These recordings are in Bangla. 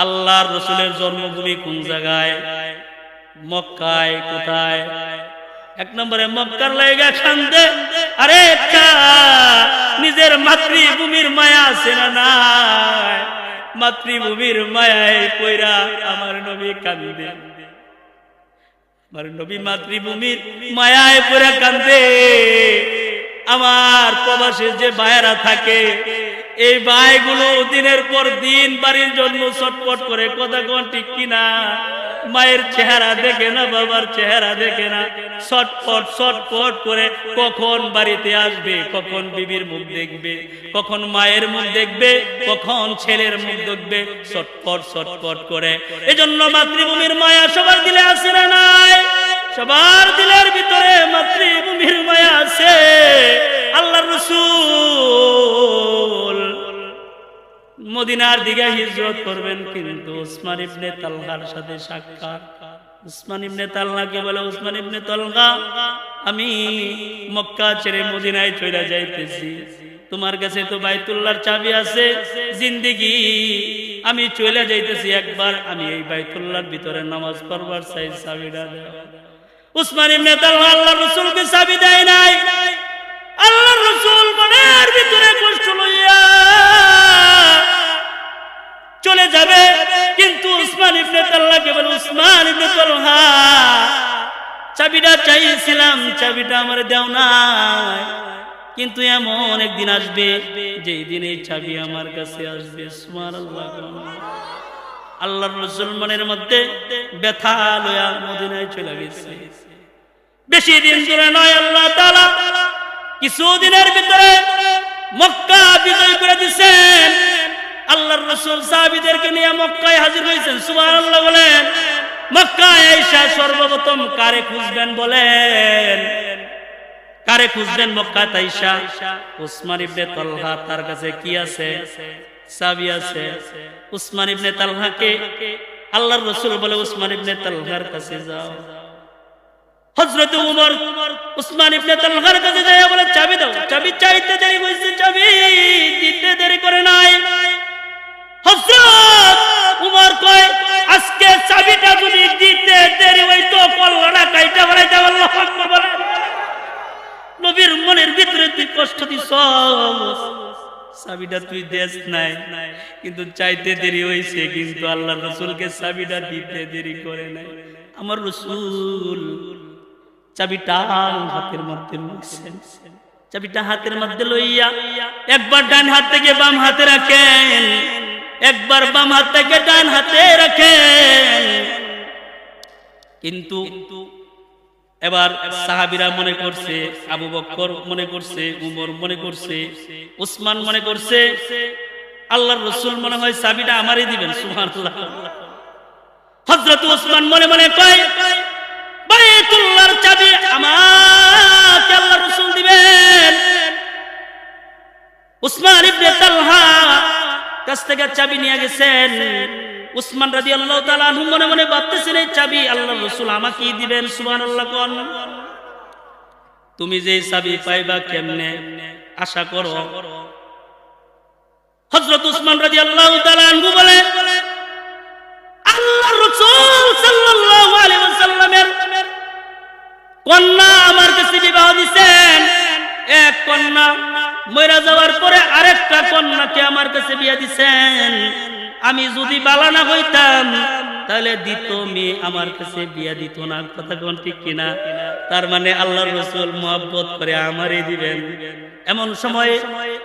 আল্লাহর রাসূলের জন্মভূমি কোন জায়গায়? মক্কায়। কোথায়? এক নম্বরে মক্কার লাইগা কান্দে। আরে নিজের মাতৃভূমির মায়া আছে না নাই? মাতৃভূমির মায়ায় কইরা আমার নবী কান্দে। আমার নবী মাতৃভূমির মায়ায় পড়ে কান্দে। আমার প্রবাসে যে ভাইয়েরা থাকে, এই ভাইগুলো দিনের পর দিন বাড়ির জন্য ছটফট করে, কথা কোন ঠিক কিনা? মায়ের চেহারা দেখে না, বাবার চেহারা দেখে না, ছটফট ছটফট করে কখন বাড়িতে আসবে, কখন বিবির মুখ দেখবে, কখন মায়ের মুখ দেখবে, কখন ছেলের মুখ দেখবে, ছটফট ছটফট করে। এজন্য মাতৃভূমির মায়া সবার দিলে আছে না নাই? সবার দিলের ভিতরে মাতৃভূমির মায়া আছে। আল্লাহর রাসূল মদিনার দিকে হিজরত করবেন, কিন্তু উসমান ইবনে তালহার সাথে সাক্ষাৎ। উসমান ইবনে তালহাকে বলে, উসমান ইবনে তালহা, আমি মক্কা ছেড়ে মদিনায় চলে যাইতেছি, তোমার কাছে তো বাইতুল্লাহর চাবি আছে, জিন্দেগি আমি চলে যাইতেছি, একবার আমি এই বাইতুল্লাহর ভিতরে নামাজ পড়বার চাই, চাবিটা দাও। উসমান ইবনে তালহা আল্লাহর রাসূলকে চাবি দেয় নাই। আল্লাহর রাসূল মনের ভিতরে কষ্ট লইয়া চলে যাবে, কিন্তু উসমান ইবনে তালহাকে বলে, উসমান ইবনে তালহা, চাবিটা চাইছিলাম, চাবিটা আমার দাও নাই, কিন্তু এমন একদিন আসবে যেই দিন এই চাবি আমার কাছে আসবে। সুবহানাল্লাহ। আল্লাহর রাসূল মনের মধ্যে ব্যথা লইয়া মদিনায় চলে গেছে। বেশি দিন ধরে নয়, আল্লাহ তাআলা কিছুদিনের ভিতরে মক্কা বিজয় করে দিয়েছেন। আল্লাহর রাসূল সাহাবীদেরকে নিয়ে মক্কায় হাজির হয়েছেন। সুবহানাল্লাহ বলেন। মক্কায় আয়েশা সর্বপ্রথম কারে খুঁজবেন বলেন? কারে খুঁজবেন মক্কায় আয়েশা? উসমান ইবনে তালহা, তার কাছে কি আছে? চাবি আছে। উসমান ইবনে তালহাকে আল্লাহর রাসূল বলে, উসমান ইবনে তালহার কাছে যাও। হযরত ওমর উসমান ইবনে তালহার কাছে যায়, বলে চাবি দাও। চাবি চাইতে দেরি হইছে, চাবি দিতে দেরি করে নাই। হযরত ওমর কয়, আজকে চাবিটা যদি দিতে দেরি হইতো, কল্লাটা কাইটা বলাইতে। আল্লাহু আকবার বলে। নবীর মনের ভিতরে তুই কষ্ট দিছস, চাবিটা তুই দেস নাই, কিন্তু চাইতে দেরি হইছে, কিন্তু আল্লাহর রাসূলকে চাবিটা দিতে দেরি করে নাই। আমার রাসূল চাবিটা হাতের মধ্যে লইছেন। চাবিটা হাতের মধ্যে লইয়া একবার ডান হাত থেকে বাম হাতে রাখেন, একবার বাম হাত থেকে ডান হাতে রাখেন। কিন্তু এবার সাহাবীরা মনে করছে, আবু বকর মনে করছে, উমর মনে করছে, উসমান মনে করছে, আল্লাহর রাসূল মনে হয় চাবিটা আমারই দিবেন। সুবহানাল্লাহ। হযরত উসমান মনে মনে কয়, বাইতুল্লাহর চাবি আমাকে আল্লাহর রাসূল দিবেন। উসমান ইবনে তালহা কাছ থেকে চাবি নিয়ে গেছেন। উসমান রাদিয়াল্লাহু তাআলা আনহু মনে মনে ভাবতেছেন, এই চাবি আল্লাহর রাসূল আমাকেই দিবেন। সুবহানাল্লাহ। কোন তুমি যে চাবি পাইবা কেমনে আশা করো? হযরত উসমান রাদিয়াল্লাহু তাআলা আনহু বলে, আল্লাহর রাসূল সাল্লাল্লাহু আলাইহি ওয়াসাল্লামের কন্যা আমার কাছে বিবাহ দিবেন। এক কন্যা মরে যাওয়ার পরে আরেকটা কন্যাকে আমার কাছে বিয়ে দিবেন। আমি যদি বালা না হইতাম, তাহলে দ্বিতীয় মেয়ে আমার কাছে বিয়ে দিত না। কথা কোন ঠিক কিনা? তার মানে আল্লাহর রাসূল মহব্বত করে আমারই দিবেন। এমন সময়ে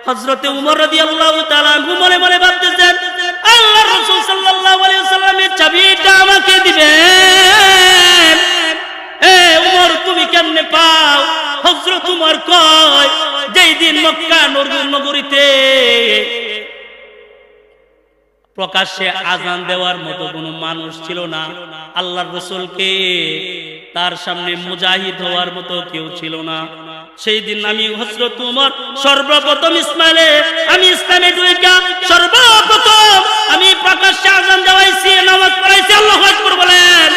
হযরতে ওমর রাদিয়াল্লাহু তাআলা আনহু মনে মনে ভাবতেছেন, আল্লাহর রাসূল সাল্লাল্লাহু আলাইহি ওয়াসাল্লামের চাবিটা আমাকে দিবেন। এ ওমর, তুমি কেমনে পাও? হযরত ওমর কয়, যেই দিন মক্কা নগরীতে প্রকাশ্যে আযান দেওয়ার মতো কোনো মানুষ ছিল না, আল্লাহর রাসূলকে তার সামনে মুজাহিদ হওয়ার মতো কেউ ছিল না, সেই দিন আমি হযরত ওমর সর্বপ্রথম আমি ইসলামে ঢুইকা সর্বপ্রথম আমি প্রকাশ্যে আযান দেওয়াইছি, নামাজ পড়াইছি। আল্লাহু আকবার বলেন।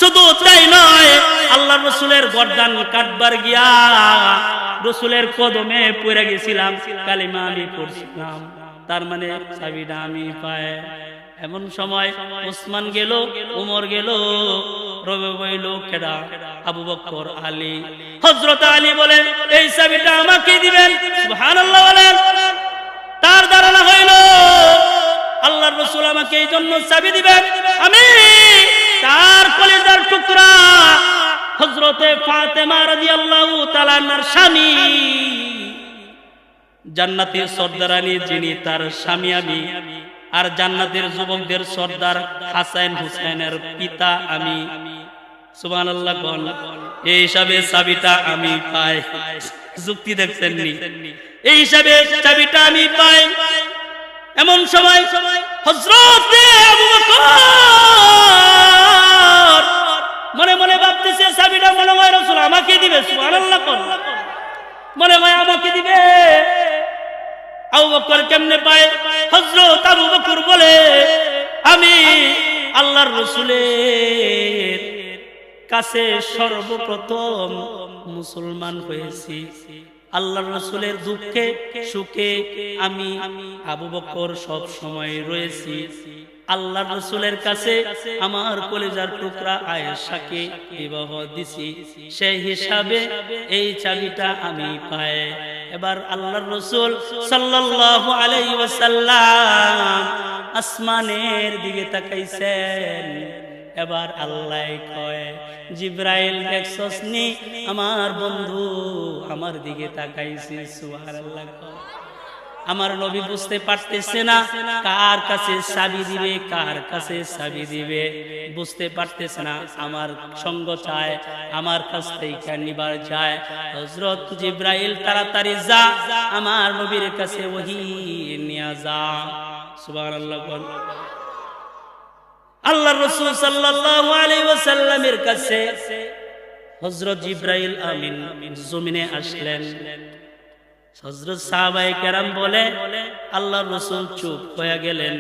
শুধু তাই নয়, আল্লাহর রাসূলের গর্দান কাটবার গিয়া রাসূলের কদমে পড়ে গেছিলাম, কালিমা আমি পড়ছিলাম। তার মানে চাবিটা আমি পাই। এমন সময় উসমান গেল, উমর গেল, রবে বইল কেডা? আবু বকর, আলী। হযরত আলী বলেন, এই চাবিটা আমাকে দিবেন। সুবহানাল্লাহ বলেন। তার ধারণা হইল আল্লাহর রাসূল আমাকে এই জন্য চাবি দিবেন, আমি তার কলিজার টুকরা হযরতে ফাতেমা রাদিয়াল্লাহু তাআলা আনহার স্বামী, জান্নাতের সর্দারানী যিনি, তার স্বামী আমি, আর জান্নাতের যুবকদের সর্দার হাসান হুসাইনের পিতা আমি। সুবহানাল্লাহ বল। এই হিসাবে চাবিটা আমি পাই। যুক্তি দেখছেন নি? এই হিসাবে চাবিটা আমি পাই। এমন সময় হযরতে আবু বকর মনে মনে ভাবতেছে চাবিটা মনে হয় রাসূল আমাকে দিবে। সুবহানাল্লাহ বল। মনে হয় আমাকে দিবে। আবু বকর কেমনে পায়? হযরত আবু বকর বলে, আমি আল্লাহর রাসূলের কাছে সর্বপ্রথম মুসলমান হয়েছি। আল্লাহর রাসূলের দুঃখে সুখে আমি আবু বকর সব সময় রয়েছি। আল্লাহর রাসূলের কাছে আমার কলিজার টুকরা আয়েশাকে বিবাহ দিছি, সেই হিসাবে এই চাবিটা আমি পাই। এবার আল্লাহর রাসূল সাল্লাল্লাহু আলাইহি ওয়াসাল্লাম আসমানের দিকে তাকাইছেন। এবার আল্লাহ কয়, জিবরাইল দেখছস নি আমার বন্ধু আমার দিকে তাকাইছে। সুবহানাল্লাহ। আমার নবী বুঝতে পারতেছে না কার কাছে চাবি দিবে, কার কাছে চাবি দিবে, বুঝতে পারতেছে না। আমার সঙ্গ চায়, আমার কাছ থেকে নিবার যায়। হযরত জিবরাইল তাড়াতাড়ি যা, আমার নবীর কাছে ওহী নিয়ে যা। সুবহানাল্লাহ। আল্লাহর রাসূল সাল্লাল্লাহু আলাইহি ওয়াসাল্লামের কাছে হযরত জিবরাইল আমিন জমিনে আসলেন। হযরত সাহাবায়ে কেরাম বলে আল্লাহর রাসূল চুপ হয়ে গেলেন।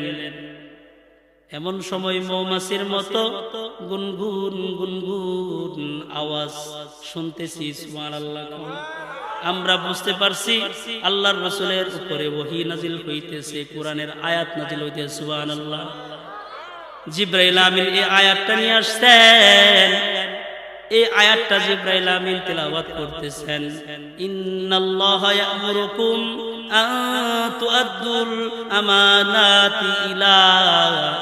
এমন সময় মৌমাছির মতো গুনগুন গুনগুন আওয়াজ শুনতেছি। সুবহানাল্লাহ। আমরা বুঝতে পারছি আল্লাহর রাসূলের উপরে ওহী নাজিল হইতেছে, কোরআনের আয়াত নাজিল হইতেছে। সুবহানাল্লাহ। জিবরাইল আমিন এই আয়াতটা নিয়ে আসছেন। এই আয়াতটা জিবরাইল আমিন তেলাওয়াত করতেছেন। ইন্নাল্লাহা ইয়া'মুরুকুম আন তুআদ্দুল আমানাতি ইলা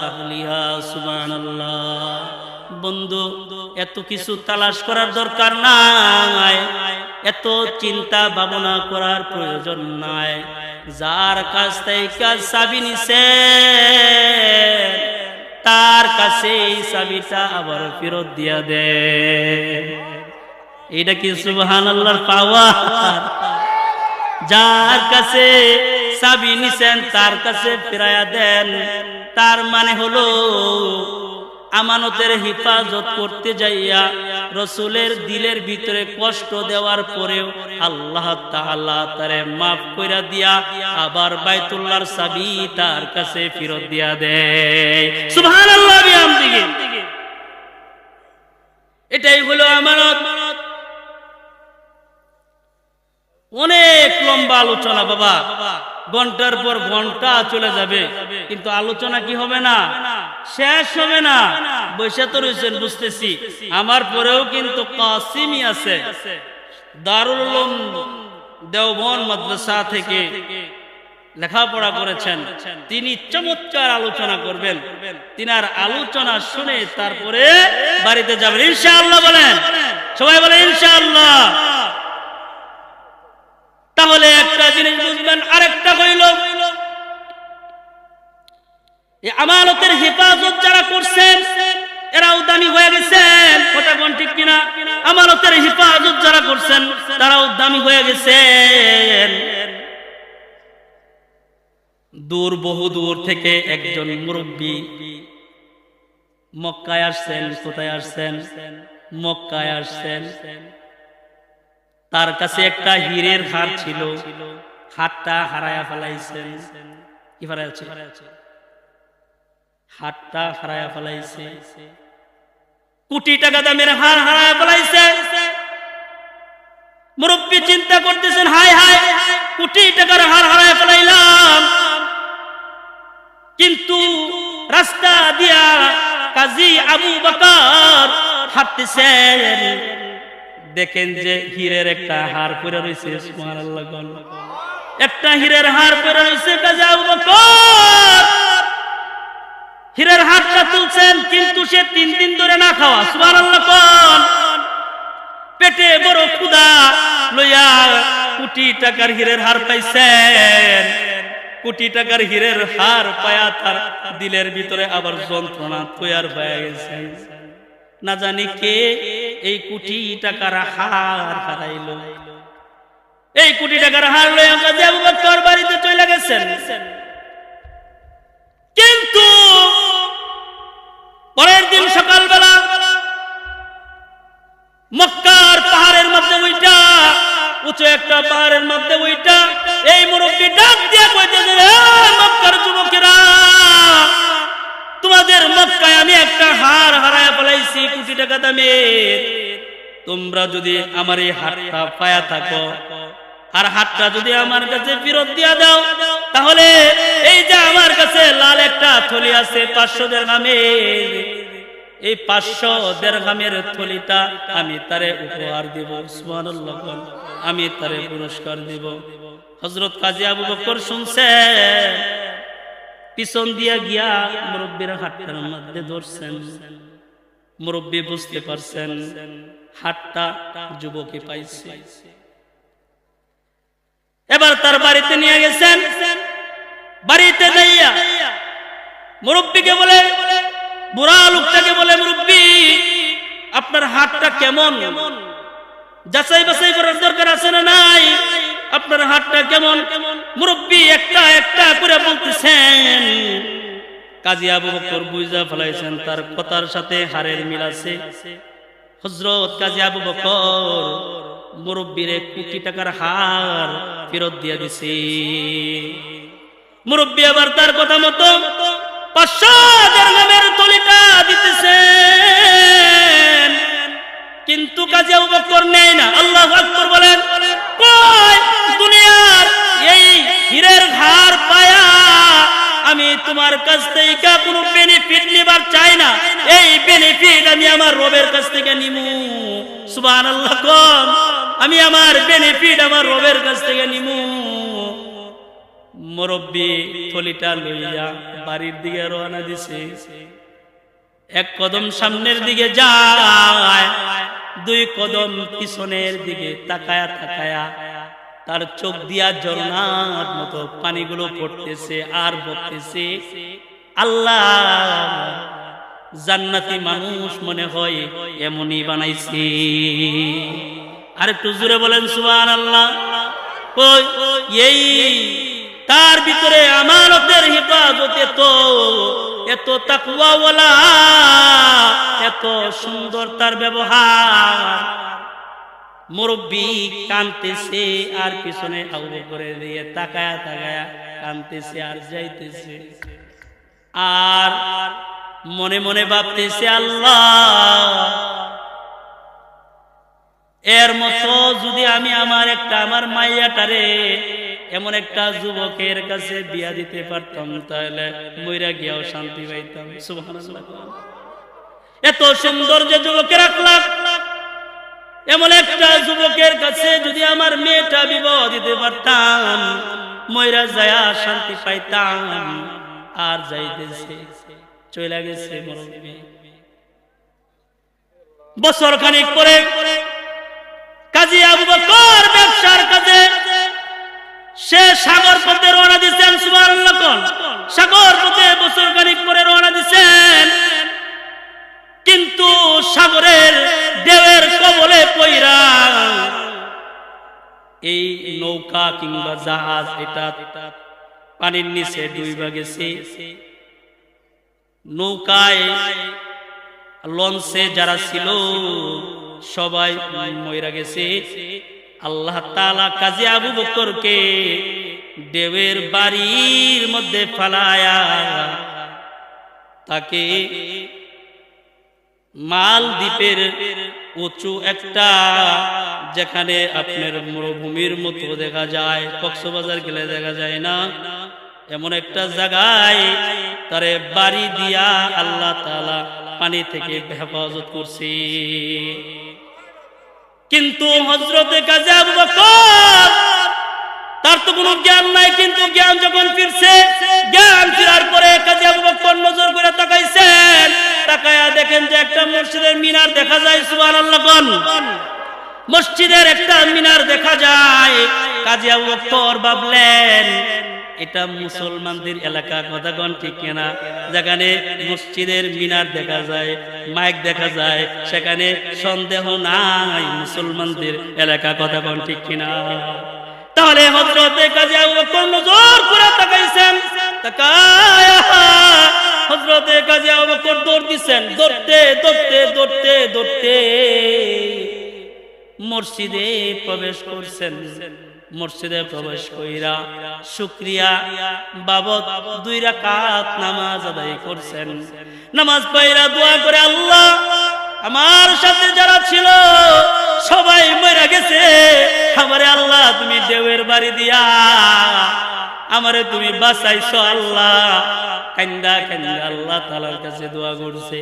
আহলিহা। সুবহানাল্লাহ। বন্ধু, এত কিছু তালাশ করার দরকার নাই, এত চিন্তা ভাবনা করার প্রয়োজন নাই। যার কাছ থেকে চাবি নিছে তার কাছে এই চাবিটা আবার ফেরত দিয়া দে। এটা কি সুবহানাল্লাহর পাওয়ার? যার কাছে চাবি নিছেন তার কাছে ফিরায়া দেন। তার মানে হলো আমানতের হেফাজত করতে যাইয়া রাসূলের দিলের ভিতরে কষ্ট দেওয়ার পরেও আল্লাহ তাআলা তারে মাফ কইরা দিয়া আবার বাইতুল্লাহর চাবি তার কাছে ফেরত দিয়া দেয়। সুবহানাল্লাহ বিহামদিহি। এটাই হলো আমানত। অনেক লম্বা আলোচনা বাবা, ঘন্টার পর ঘন্টা চলে যাবে, কিন্তু আলোচনা কি হবে না, শেষ হবে না। বৈশা তো রয়েছেন বুঝতেছি, আমার পরেও কিন্তু কাসিমি আছে, দারুল উলুম দেওবন্দ মাদ্রাসা থেকে লেখাপড়া করেছেন। তিনি চমৎকার আলোচনা করবেন। তিনার আলোচনা শুনে তারপরে বাড়িতে যাবেন ইনশাআল্লাহ। বলেন সবাই, বলেন ইনশাআল্লাহ। তাহলে একটা জিনিস বুঝবেন, আরেকটা হইল এই আমানতের হেফাজত যারা করছেন এরাও দামি হয়ে গেছেন। কথা কোন ঠিক কিনা? আমানতের হেফাজত যারা করছেন তারাও দামি হয়ে গেছেন। দূর, বহু দূর থেকে একজন মুরব্বী মক্কায় আসছেন। কোথায় আসছেন? মক্কায় আসছেন। তার কাছে একটা হীরের হার ছিল, হারটা হারায়া ফেলাইছেন। কি হারাইছে? হারটা হারায়া ফেলাইছে। কোটি টাকা দামের হার হারায়া ফেলাইছে। মুরব্বী চিন্তা করতেছেন, হায় হায়, কোটি টাকার হার হারায়া ফেলাইলাম, কিন্তু রাস্তা দিয়া কাজী আবু বকর হাঁটতেছেন, দেখেন যে হীরের একটা হার পরে রয়েছে। সুবহানাল্লাহ, একটা হীরের হার পরে রয়েছে। কাজী আবু বকর হীরের হারটা তুলছেন, কিন্তু সে 3 দিন ধরে না খাওয়া। সুবহানাল্লাহ, পেটে বড় ক্ষুধা লইয়া কোটি টাকার হীরের হার পাইছেন। কোটি টাকার হীরের হার পায়া তার দিলের ভিতরে আবার যন্ত্রণা তৈয়ার হয়ে গেছে। না জানি কে এই কোটি টাকার হার হারাইলো। এই কোটি টাকার হার লইয়া কাজী আবু বকর বাড়িতে চলে গেছেন। কিন্তু পরের দিন সকালবেলা মক্কার পাহাড়ের মধ্যে উইটা, উঁচু একটা পাহাড়ের মধ্যে উইটা এই মুরব্বী ডাক দিয়া কইতেছে, মক্কার যুবকেরা, তোমাদের মক্কায় আমি একটা হার হারায়া ফেলাইছি কোটি টাকা দামের। তোমরা যদি আমার এই হারটা পায়া থাকো আর হারটা যদি আমার কাছে ফেরত দিয়া দাও, তাহলে এই যে আমার কাছে লাল একটা থলি আছে 500 দিরহামের, এই 500 দিরহামের থলিটা আমি তারে উপহার দিব। সুবহানাল্লাহ, আমি তারে পুরস্কার দিব। হযরত কাজী আবু বকর শুনছেন, পিছন দিয়া গিয়া মুরব্বির হাতটার মধ্যে ধরছেন। মুরব্বি বুঝতে পারছেন হাতটা যুবকে পাইছে। এবার তার বাড়িতে নিয়ে গেছেন। বাড়িতে যাইয়া মুরব্বিকে বলে, বুড়া লোকটাকে বলে, মুরব্বি আপনার হাতটা কেমন? যাচাই বাছাই করার দরকার আছে না নাই? আপনার হাতটা কেমন? মুরব্বি একটা একটা করে বলতেছেন। কাজী আবু বকর বুঝা ফেলাইছেন তার কথার সাথে হারের মিল আছে। হযরত কাজী আবু বকর মুরব্বির কোটি টাকার হার ফেরত দিয়ে দিছে। মুরব্বি আবার তার কথা মতো 500 দিরহামের থলিটা দিতেছেন, কিন্তু কাজী আবু বকর নেয় না। আল্লাহু আকবার বলেন। কই দুনিয়ার এই হীরের হার পায়া আমি তোমার কাছ থেকে কোনো বেনিফিট নিবার চাই না, এই বেনিফিট আমি আমার রবের কাছ থেকে নিমু। সুবহানাল্লাহ, আমি আমার বেনিফিট আমার রবের কাছ থেকে নিমু। মুরব্বি থলিটা লইয়া বাড়ির দিকে রওনা দিছে। এক কদম সামনের দিকে যায়, 2 কদম পিছনের দিকে তাকায়া তাকায়া তার চোখ দিয়া ঝর্ণার মতো পানিগুলো পড়তেছে আর বলতেছে, আল্লাহ জান্নাতি মানুষ মনে হয় এমনই বানাইছে। আর একটু জোরে বলেন সুবহানাল্লাহ। এই তার ভিতরে আমানতের হিফাজত এত তাকওয়াওয়ালা, এত সুন্দর তার ব্যবহার। মুরব্বি কাঁদতেছে আর পিছনে আবু বকরের দিয়ে তাকায়া তাকায়া কাঁদতেছে আর যাইতেছে। আর মনে মনে ভাবতেছে, আল্লাহ এর মতো যদি আমি আমার মাইয়াটারে এমন একটা যুবকের কাছে বিয়া দিতে পারতাম, তাহলে মইরা গিয়াও শান্তি পাইতাম। সুবহানাল্লাহ, এত সুন্দর যে যুবকের আখলাক, এমন একটা যুবকের কাছে যদি আমার মেয়েটা বিবাহ দিতে পারতাম, মইরা যায়া শান্তি পাইতাম। আর যাইতেছে, চলে গেছে মুরব্বি। বছর খানিক পরে কাজী আবু বকর ব্যবসার কাজে সে সাগর পথে রওনা দিচ্ছেন। সুবহানাল্লাহ, সাগর পথে বছর খানিক পরে রওনা দিচ্ছেন, কিন্তু সাগরের ঢেউয়ের কবলে পইরা এই নৌকা কিংবা জাহাজ এটা পানির নিচে ডুইবা গেছে। নৌকায় লঞ্চে যারা ছিল সবাই মইরা গেছে। আল্লাহ তাআলা কাজী আবু বকরকে ঢেউয়ের বাড়ির মধ্যে ফালায়া তাকে মালদ্বীপের উঁচু একটা, যেখানে আপনার মরুভূমির মতো দেখা যায়, কক্সবাজার গেলে দেখা যায় না, এমন একটা জায়গায় তারে বাড়ি দিয়া আল্লাহ তাআলা পানি থেকে হেফাজত করছে। কিন্তু হযরতে কাজী আবু বকর তার তো কোনো জ্ঞান নাই, কিন্তু জ্ঞান যখন ফিরছে, জ্ঞান ফেরার পরে কাজী আবু বকর নজর করে তাকাইছেন, তাকায়া দেখেন যে একটা মসজিদের মিনার দেখা যায়। সুবহানাল্লাহ কোন মসজিদের একটা মিনার দেখা যায়। কাজী আবু বকর ভাবলেন এটা মুসলমানদের এলাকা, কথা কোন ঠিক কিনা? যেখানে মসজিদের মিনার দেখা যায়, মাইক দেখা যায়, সেখানে সন্দেহ নাই মুসলমানদের এলাকা, কথা কোন ঠিক কিনা? তাহলে হযরতে কাজী আবু বকর নজর করে তাকাইছেন, তাকায়া হযরতে কাজী আবু বকর দৌড় দিচ্ছেন, দৌড়তে দৌড়তে দৌড়তে দৌড়তে মসজিদে প্রবেশ করছেন। মসজিদে প্রবেশ কইরা শুকরিয়া বাবদ 2 রাকাত নামাজ আদায় করছেন। নামাজ পড়া দোয়া করে, আল্লাহ আমার সাথে যারা ছিল সবাই মরে গেছে, আমারে আল্লাহ তুমি ঢেউয়ের বাড়ি দিয়া আমারে তুমি বাঁচাইছো আল্লাহ। কান্দা কান্দা আল্লাহ তাআলার কাছে দোয়া করছে।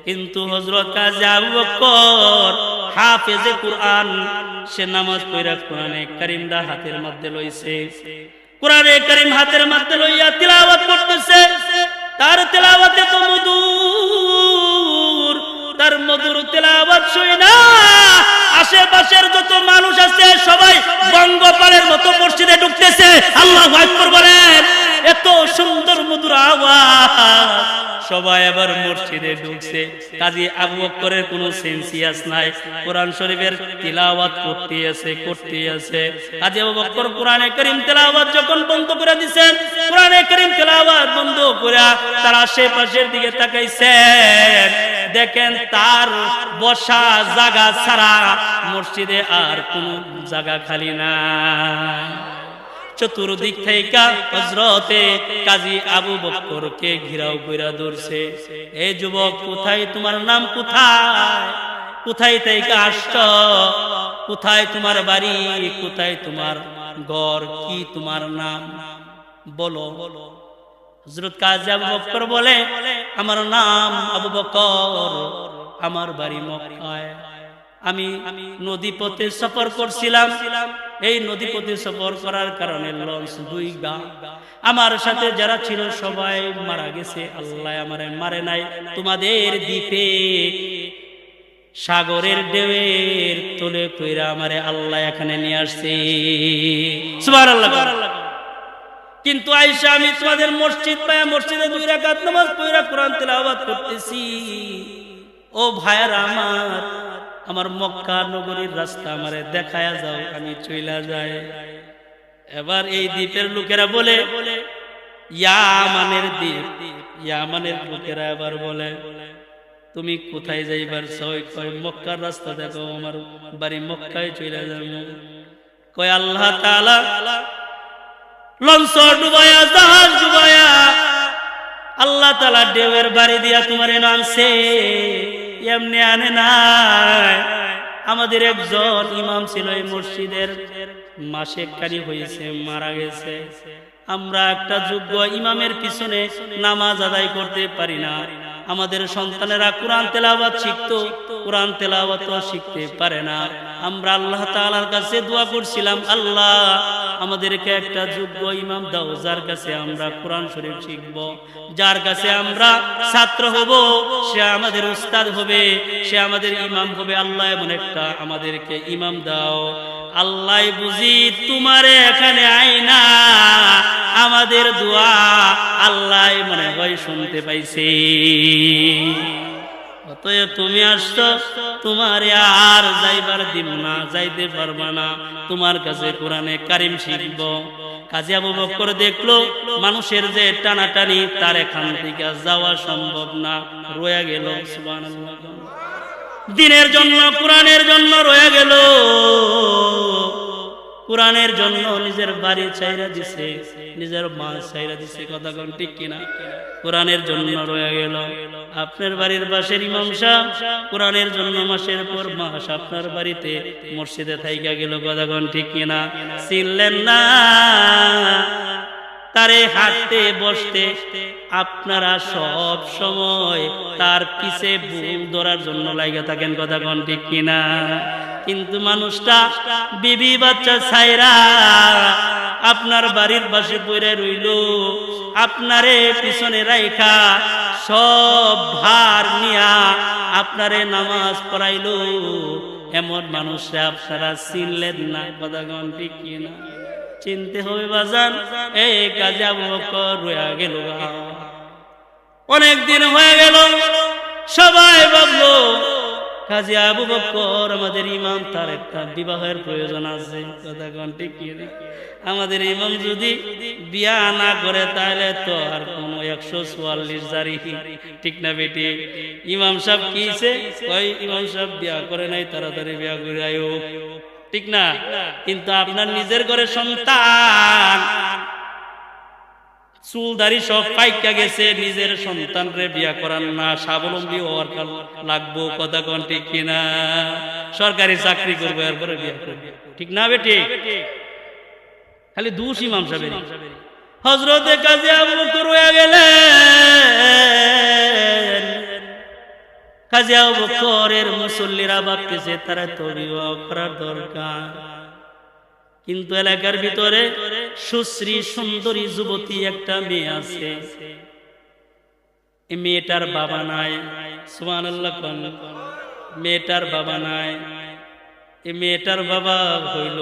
কিন্তু হযরত কাজী আবু বকর হাফেজে কুরআন, সে নামাজ পড়া কোরআনে কারীমটা হাতের মধ্যে লইছে, কোরআনে কারীম হাতের মধ্যে লইয়া তিলাওয়াত করতেছে। তার তিলাওয়াতে তো মধুর, তার মধুর তিলাওয়াত শুনা আশেপাশের যত মানুষ আছে সবাই বঙ্গপালের মতো মসজিদে ঢুকতেছে। আল্লাহু আকবার বলেন। এত সুন্দর মধুর আওয়াজ, সবাই আবার মসজিদে ঢুকছে। কাজী আবু বকরের কোনো সেন্সিয়াস নাই, কোরআন শরীফের তিলাওয়াত করতে আছে। কাজী আবু বকর কোরআনে কারীম তিলাওয়াত যখন বন্ধ করে দিয়েছেন, কোরআনে কারীম তিলাওয়াত বন্ধ করে তার আশেপাশের দিকে তাকাইছেন, দেখেন তার বসা জায়গা ছাড়া মসজিদে আর কোনো জায়গা খালি না। চতুর্দিক থেকে হযরতে কাজী আবু বকরকে ঘিরাও কইরা ধরছে। এই যুবক, কোথায় তোমার নাম? কোথায় থেকে আসছো? কোথায় তোমার বাড়ি? কোথায় তোমার ঘর? কি তোমার নাম বলো। হযরত কাজী আবু বকর বলে, আমার নাম আবু বকর, আমার বাড়ি মক্কায়। আমি নদীপথে সফর করছিলাম। এই নদীপথে সফর করার কারণে লঞ্চ ডুইবা, আমার সাথে যারা ছিল সবাই মারা গেছে। আল্লাহ আমারে মারে নাই। তোমাদের দ্বীপে সাগরের ঢেউয়ের তোলে কইরা আমারে আল্লাহ এখানে নিয়ে আসছে। সুবহানাল্লাহ। কিন্তু আয়েশা, আমি তোমাদের মসজিদ পায়া মসজিদে 2 রাকাত নামাজ পড়া কোরআন তেলাওয়াত করতেছি। ও ভাইরা আমার মক্কা নগরীর রাস্তা আমারে দেখায়া যাও, আমি চইলা যাই। এবার এই দ্বীপের লোকেরা বলে, ইয়ামানের দ্বীপ, ইয়ামানের লোকেরা এবার বলে, তুমি কোথায় যাইবার চাও? কয় মক্কার রাস্তা দেখো, আমার বাড়ি মক্কায় চইলা যাও। কয় আল্লাহ তাআলা লঞ্চ ডুবায়া, জাহাজ ডুবায়া আল্লাহ তাআলা ঢেউয়ের বাড়ি দিয়া তোমারে আনছে, এমনি আনে নাই। আমাদের একজন ইমাম ছিল এই মসজিদের, মাসে কারি হয়েছে, মারা গেছে। আমরা একটা যোগ্য ইমামের পিছনে নামাজ আদায় করতে পারি না। আমাদের সন্তানেরা কোরআন তেলাওয়াত শিখতো, কোরআন তেলাওয়াত শিখতে পারে না। আমরা আল্লাহ তাআলার কাছে দোয়া করছিলাম, আল্লাহ আমাদেরকে একটা যোগ্য ইমাম দাও, যার কাছে আমরা কোরআন শরীফ শিখব, যার কাছে আমরা ছাত্র হব, সে আমাদের উস্তাদ হবে, সে আমাদের ইমাম হবে। আল্লাহ এমন একটা আমাদেরকে ইমাম দাও। আল্লাহ বুঝি তোমারে এখানে আইনা আমাদের দোয়া আল্লাহ মনে হয় শুনতে পাইছে। অতএব তুমি আসছো, তোমার আর যাইবার দিব না, যাইতে পারবা না, তোমার কাছে কোরআনে কারিম শিখব। কাজী আবু বকর দেখলো মানুষের যে টানাটানি, তার এখান থেকে যাওয়া সম্ভব না, রয়ে গেল। সুবহানাল্লাহ। দিনের জন্য, কোরআনের জন্য রয়ে গেল। কোরআনের জন্য নিজের বাড়ি ছাইরা দিছে, নিজের মা ছাইরা দিছে, কথা কোন ঠিক কিনা? কোরআনের জন্য রয়ে গেল। আপনার বাড়ির পাশের ইমাম সাহেব কোরআনের জন্য মাসের পর মাস আপনার বাড়িতে মসজিদে থাইকা গেল, কথা কোন ঠিক কিনা? চিনলেন না? তারে হাঁটতে বসতে আপনারা সব সময় তার পিছে ভুল ধরার জন্য লাগা থাকেন, কথা কোন ঠিক কিনা? কিন্তু মানুষটা বিবি বাচ্চা ছাইরা আপনার বাড়ির পাশে পড়ে রইল, আপনারে পিছনে রাইখা সব ভার নিয়া আপনারে নামাজ পড়াইলো। এমন মানুষে আপনারা চিনলেন না, কথা কোন ঠিক কিনা? চিনতে হবে বাজান। এই কাজে আবু বকর রয়ে গেল, অনেক দিন হয়ে গেল, সবাই ভাবলো কাজী আবু বকর আমাদের ইমাম, তার একটা বিবাহের প্রয়োজন আছে, কথা কোন ঠিক কিনা? আমাদের ইমাম যদি বিয়া না করে তাহলে তো আর কোন 144 জারি, ঠিক না বেটি? ইমাম সাহেব কিছে কই, ইমাম সাহেব বিয়া করে নাই, তাড়াতাড়ি বিয়া করে আয়ো, ঠিক না? কিন্তু আপনার নিজের ঘরে সন্তান চুলদারি সব পাইকা গেছে, নিজের সন্তানরে বিয়া করার না, স্বাবলম্বী হওয়ার লাগবো, কথা কোন ঠিক কিনা? সরকারি চাকরি করবো এরপরে বিয়া করবে, ঠিক না বেটি? খালি দুষ ইমাম সাহেবের। হযরতে কাজী আবু বকর হয়ে গেলেন। কাজী আবু বকরের মুসল্লিরা ভাবতেছে তারা তো বিবাহ করার দরকার, কিন্তু এলাকার ভিতরে সুশ্রী সুন্দরী যুবতী একটা মেয়ে আছে, এই মেয়েটার বাবা নাই, সুবহানাল্লাহ। মেয়েটার বাবা নাই। এই মেয়েটার বাবা হইল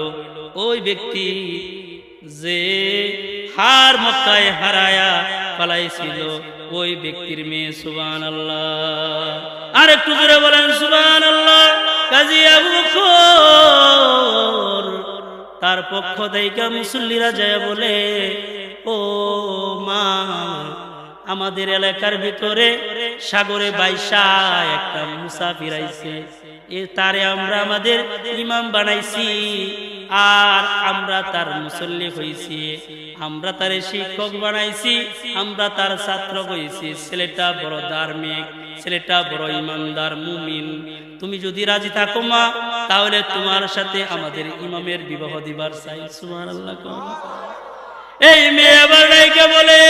ওই ব্যক্তি যে হার মক্কায় হারায়া পালাইছিল, ওই ব্যক্তির মেয়ে, সুবহানাল্লাহ। আর একটু জোরে বলেন সুবহানাল্লাহ। কাজী আবু বকর তার পক্ষ থেকে মুসল্লিরা যায় বলে, ও মা, আমাদের এলাকার ভিতরে সাগরে বাইশা একটা মুসাফির আইছে, তারে আমরা আমাদের ইমাম বানাইছি, আর আমরা তার মুসল্লি হইছি, আমরা তারে শিক্ষক বানাইছি, আমরা তার ছাত্র হইছি। ছেলেটা বড় ধার্মিক, ছেলেটা বড় ইমানদার মুমিন। তুমি যদি রাজি থাকো মা, তাহলে তোমার সাথে আমাদের ইমামের বিবাহ দিবার চাই। সুবহানাল্লাহ। এই মেয়ে আবার নাইকে বলে,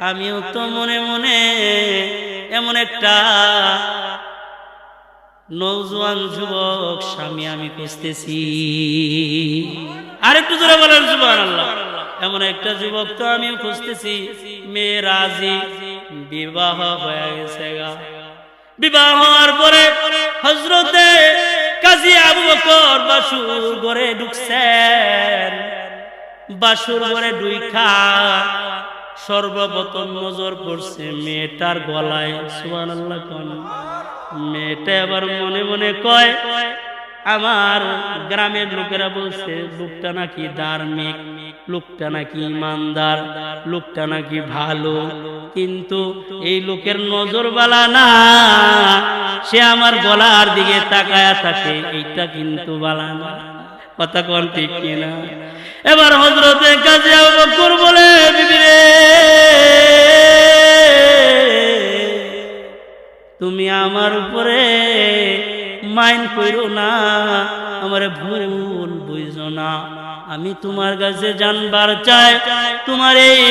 আমিও তো মনে মনে এমন একটা নওজোয়ান যুবক স্বামী আমি খুঁজতেছি। আরেকটু জোরে বলেন সুবহানাল্লাহ। এমন একটা যুবক তো আমিও খুঁজতেছি। মেয়ে রাজি, বিবাহ হয়ে গেছে। বিবাহ হওয়ার পরে হযরতে কাজী আবু বকর বাসুর ঘরে ঢুকছেন। বাসুর ঘরে ঢুইকা সর্বপ্রথম নজর পড়ছে মেয়েটার গলায়। সুবহানাল্লাহ। মেয়েটা আবার মনে মনে কয়, আমার গ্রামের লোকেরা বলছে লোকটা নাকি ধার্মিক, লোকটা নাকি ইমানদার, লোকটা নাকি ভালো, কিন্তু এই লোকের নজর বালা না, সে আমার গলার দিকে তাকায়া থাকে, এইটা কিন্তু বালা না। কথা কোন ঠিক কিনা? এবার হযরতে কাজী আবু বকর বলে, বিবি রে, তুমি আমার উপরে মাইন্ড কইরো না, আমারে ভুল বুঝো না, আমি তোমার কাছে জানবার চাই, তোমার এই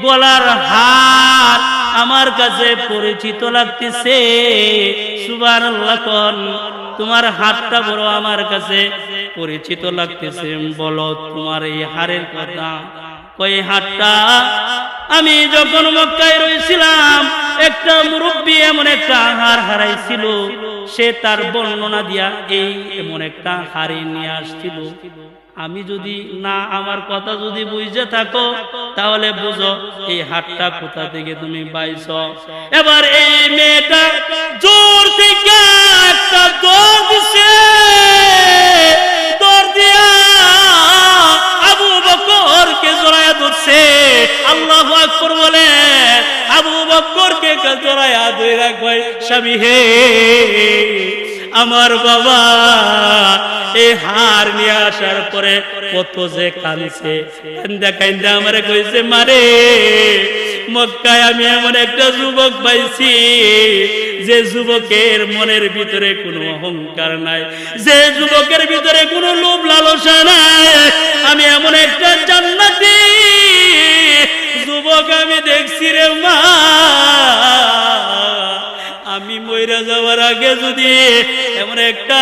গলার হার আমার কাছে পরিচিত লাগতেছে। সুবহানাল্লাহ। তোমার হাতটা বড় আমার কাছে পরিচিত লাগতেছে, বলো তোমার এই হারের কথা। কই হাতটা আমি যখন মক্কায় রইছিলাম, একটা মুরব্বী এমন একটা হার হারাইছিল, সে তার বর্ণনা দিয়া এই এমন একটা হাড়ি নিয়ে আসছিল। আমি যদি না, আমার কথা যদি বুঝে থাকো, তাহলে বুঝো এই হাতটা কোথা থেকে তুমি পাইছো। এবার এই মেয়েটা জোর থেকে একটা দৌড় দিছে, দৌড় দিয়া আবু বকরকে জড়ায়া ধরছে। আল্লাহু আকবার বলে, আবু বকরকে জড়ায়া ধরে কয়, স্বামী হে, আমার বাবা এই হার নিয়ে আসার পরে কত যে কাঁদছে, কান্দা কান্দা আমারে কইছে, মারে মক্কায় আমি এমন একটা যুবক পাইছি যে যুবকের মনের ভিতরে কোনো অহংকার নাই, যে যুবকের ভিতরে কোনো লোভ লালসা নাই, আমি এমন একটা জান্নাতি যুবক আমি দেখছি রে মা। আমি মইরা যাওয়ার আগে যদি এমন একটা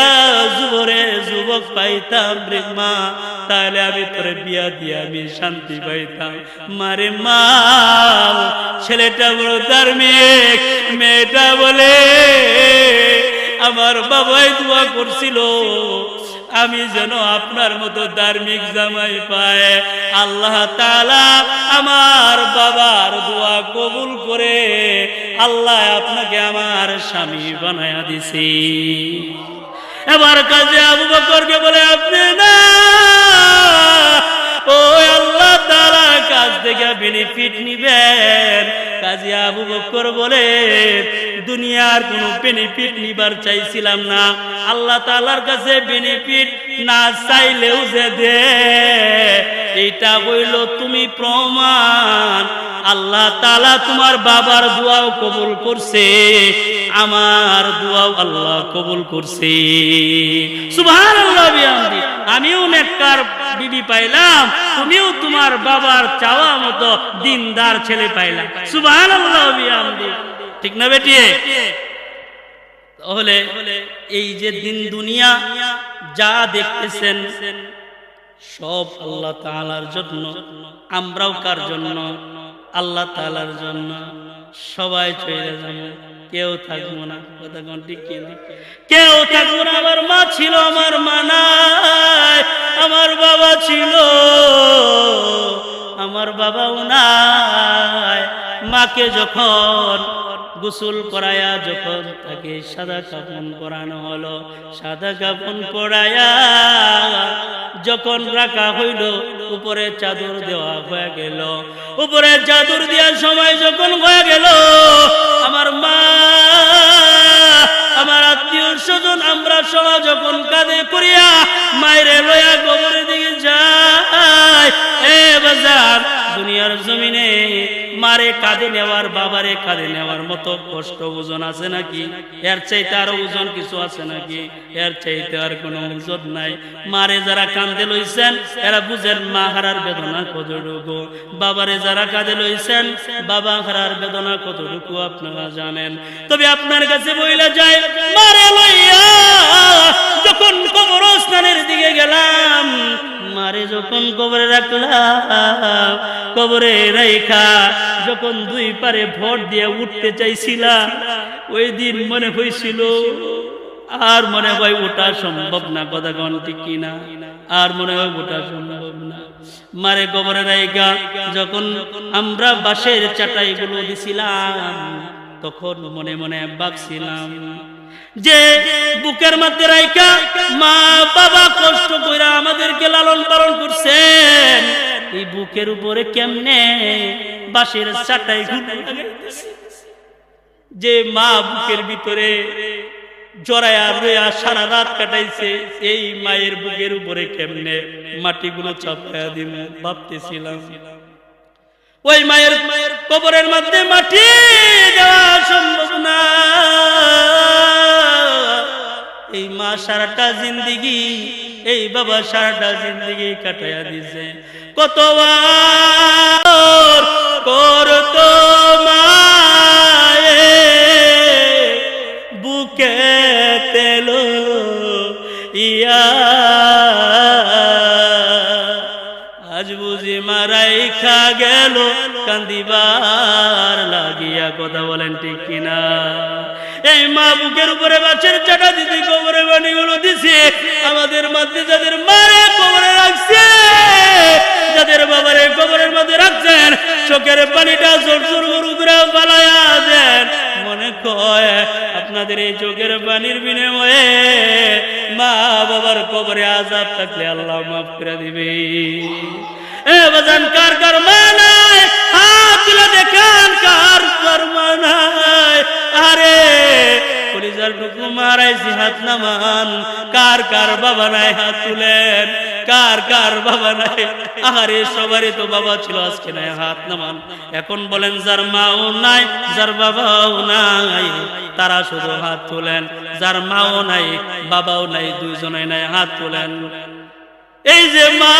যুবক পাইতাম রে মা, তাহলে আমি তোরে বিয়া দিয়ে আমি শান্তি পাইতাম। মারে মা, ছেলেটা বড় ধার্মিক, মেয়েটা বলে আমার বাবাই দোয়া করছিল আমি যেন আপনার মতো ধার্মিক জামাই পায়। আল্লাহ তাআলা আমার বাবার দোয়া কবুল করে আল্লাহ আপনাকে আমার স্বামী বানায়া দিছি। এবার কাজী আবু বকরকে বলে আপনি না, ও আল্লাহ তাআলা কাজ থেকে বেনিফিট নিবেন। কাজী আবু বকর বলে দুনিয়ার কোনো বেনিফিট নিবার চাইছিলাম না, আল্লাহ তাআলার কাছে বেনিফিট না চাইলেও যে দে, এটা হইল তুমি প্রমাণ আল্লাহ তাআলা তোমার বাবার দোয়াও কবুল করছে, আমার দোয়াও আল্লাহ কবুল করছে। সুবহানাল্লাহ বিহামদি। আমিও নেককার বিবি পাইলাম, তুমিও তোমার বাবার চাওয়া মতো দিনদার ছেলে পাইলাম। সুবহানাল্লাহ বিহামদি। ঠিক না বেটি? তাহলে এই যে দিন দুনিয়া যা দেখতেছেন সব আল্লাহ তাআলার জন্য। আমরাও কার জন্য? আল্লাহ তাআলার জন্য। সবাই চলে যাবো, কেউ থাকবো না। কথা কোন ঠিক কিনা? কেউ থাকবো না। আমার মা ছিল, আমার মা নাই। আমার বাবা ছিল, আমার বাবাও নাই। মাকে যখন গোসল করায়া যখন তাকে সাদা কাফন পরানো হলো, সাদা কাফন পরায়া যখন রাখা হইল, উপরে চাদর দেওয়া হয়ে গেল। উপরে চাদর দেওয়ার সময় যখন হয়ে গেল, আমার মা, আমার আত্মীয় স্বজন, আমরা সবাই যখন কাঁধে করিয়া মায়ের লয়া কবরের দিকে যাই। এ বাজার, দুনিয়ার জমিনে মারে কাঁধে নেওয়ার, বাবারে কাঁধে নেওয়ার মতো কষ্ট ওজন আছে নাকি? এর চাইতে আরো ওজন কিছু আছে নাকি? এর চাইতে আর কোনো ওজন নাই। মারে যারা কাঁধে লইছেন এরা বুঝেন মা হারার বেদনা কতটুকু, বাবারে যারা কাঁধে লইছেন বাবা হারার বেদনা কতটুকু আপনারা জানেন। তবে আপনার কাছে বইলা যায়, মারে লইয়া যখন কবরস্থানের দিকে গেলাম, মারে যখন কবরে রাখলাম, কবরে রাইখা যখন দুই পারে ভর দিয়ে উঠতে চাইছিলাম, ওই দিন মনে হয়েছিল আর মনে হয় ওটা সম্ভব না। কথা কোন ঠিক কিনা? আর মনে হয় ওটা সম্ভব না। মারে কবরে রাইখা যখন আমরা বাঁশের চাটাই গুলো দিছিলাম, তখন মনে মনে ভাবছিলাম যে বুকের মধ্যে রাইখা মা বাবা কষ্ট কইরা আমাদেরকে লালন পালন করছেন, এই বুকের উপরে কেমনে বাঁশের চাটাই গুলো লাগাইতেছে। যে মা বুকের ভিতরে জড়ায়া রইয়া সারা রাত কাটাইছে, এই মায়ের বুকের উপরে কেমনে মাটিগুলো চাপায়া দিব ভাবতেছিলাম। ওই মায়ের কবরের মধ্যে মাটি দেওয়া সম্ভব না। এই মা সারাটা জিন্দেগি, এই বাবা সারাটা জিন্দেগি কাটাইয়া দিছে। কত করতো মায়ে বুকে তেলো ইয়া, আজ বুঝি মারাই খা গেল কান্দিবার লাগিয়া। কথা বলেন ঠিক কিনা? এই মা বুকের উপরে বাঁশের চাটা দিদি কবরে বাণীগুলো দিছে। আমাদের মধ্যে যাদের মারে কবরে রাখছে, যাদের বাবারে কবরের মধ্যে রাখছেন, চোখের পানিটা জোর জোর করে পালায়া দেন। মনে কয় আপনাদের এই চোখের পানির বিনিময়ে মা বাবার কবরে আযাব থাকলে আল্লাহ মাফ করে দিবে। এ বাজান, কার কার মা নাই? হাত তুলে দেখান কার কার মা নাই। আরে কলিজার টুকু মারাইছি, হাত নামান। কার কার বাবা নাই? হাত তুলেন। কার কার বাবা নাই? আরে সবারই তো বাবা ছিল, আজকে নাই, হাত নামান। এখন বলেন যার মাও নাই, যার বাবাও নাই, তারা শুধু হাত তোলেন। যার মাও নাই, বাবাও নাই, দুইজনেই নাই, হাত তোলেন। এই যে মা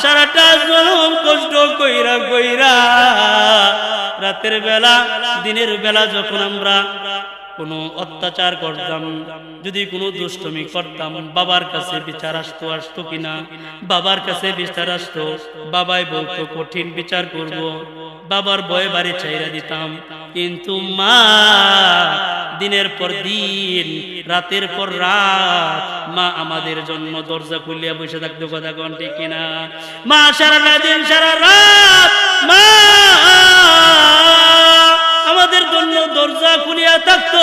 সারাটা জনম কষ্ট কইরা কইরা রাতের বেলা দিনের বেলা যখন আমরা কোনো অত্যাচার করতাম, যদি কোনো দুষ্টমি করতাম, বাবার কাছে বিচার আসতো কিনা? বাবার কাছে বিচার আসতো, বাবাই বলতো কঠিন বিচার করব, বাবার ভয়ে বাড়ি ছাইরা দিতাম। কিন্তু মা দিনের পর দিন, রাতের পর রাত মা আমাদের জন্য দরজা খুলিয়া বসে থাকতো। কথা কোন ঠিক কিনা? মা সারা দিন সারা রাত মা আমাদের জন্য দরজা খুলিয়া থাকতো।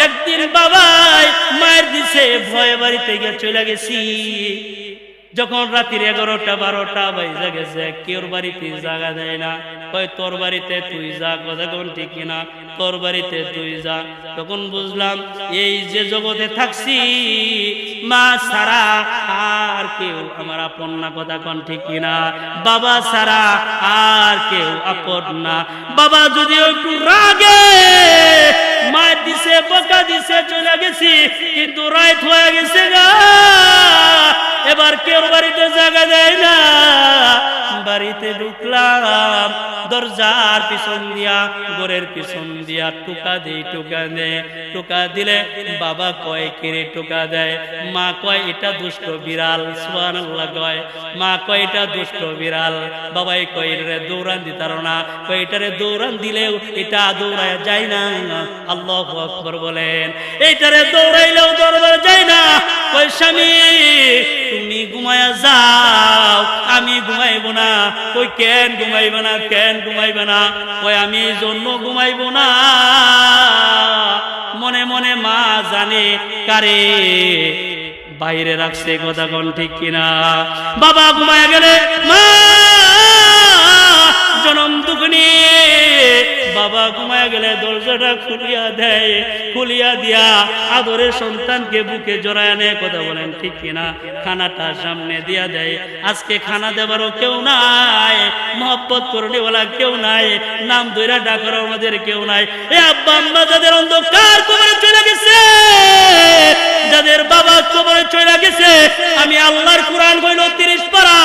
একদিন বাবাই মায়ের দিছে, ভয়ে বাড়িতে গিয়ে চলে গেছি। যখন রাতের 11টা 12টা বাজে গেছে, কেউর বাড়িতে জায়গা দেয় না, কয় তোর বাড়িতে তুই যা। কথা কোন ঠিক কিনা? তোর বাড়িতে তুই যা। তখন বুঝলাম এই যে জগতে থাকছি মা ছাড়া আর কেউ আমার আপন না। কথা কোন ঠিক কিনা? বাবা ছাড়া আর কেউ আপন না। বাবা যদি একটু রাগে মায়ের দিছে, বকা দিছে, চলে গেছি, কিন্তু রাত হয়ে গেছে গা, এবার কেউ বাড়িতে জায়গা দেয় না। বাড়িতে ঢুকলাম, দরজার পিছন দিয়া, ঘরের পিছন দিয়া টোকা দেই, টোকা দেয়। টোকা দিলে বাবা কয় কিরে টোকা দেয়? মা কয় এটা দুষ্ট বিড়াল। সুবহানাল্লাহ কয়। মা কয় এটা দুষ্ট বিড়াল। বাবাই কয় রে দৌড়ান দিতার না, কয় এটারে দৌড়ান দিলেও এটা দৌড়ায় যায় না। আল্লাহু আকবার বলেন। এইটারে দৌড়াইলেও দৌড়ায় যায় না। কয় স্বামী তুমি ঘুমায়া যাও, আমি ঘুমাইব না। কই কেন ঘুমাইব না? কেন ঘুমাইব না? কই আমি এই জন্য ঘুমাইব না, মনে মনে মা জানে কারে বাইরে রাখছে। কথা কোন ঠিক কিনা? বাবা ঘুমায়া গেলে মা জনম দুঃখনি, বাবা ঘুমায়া গেলে দরজাটা খুলিয়া দেয়, খুলিয়া দিয়া আদরের সন্তানকে বুকে জড়ায় নেয়। কথা বলেন ঠিক কিনা? খানাটা সামনে দিয়া দেয়। আজকে খানা দেবারও কেউ নাই, মহব্বত করনেওয়ালা কেউ নাই, নাম ধইরা ডাকার আমাদের কেউ নাই। এ আব্বা আম্মা যাদের অন্ধকার কবরে চলে গেছে, যাদের বাবা কবরে চলে গেছে, আমি আল্লাহর কোরআন কইল 30 পারা।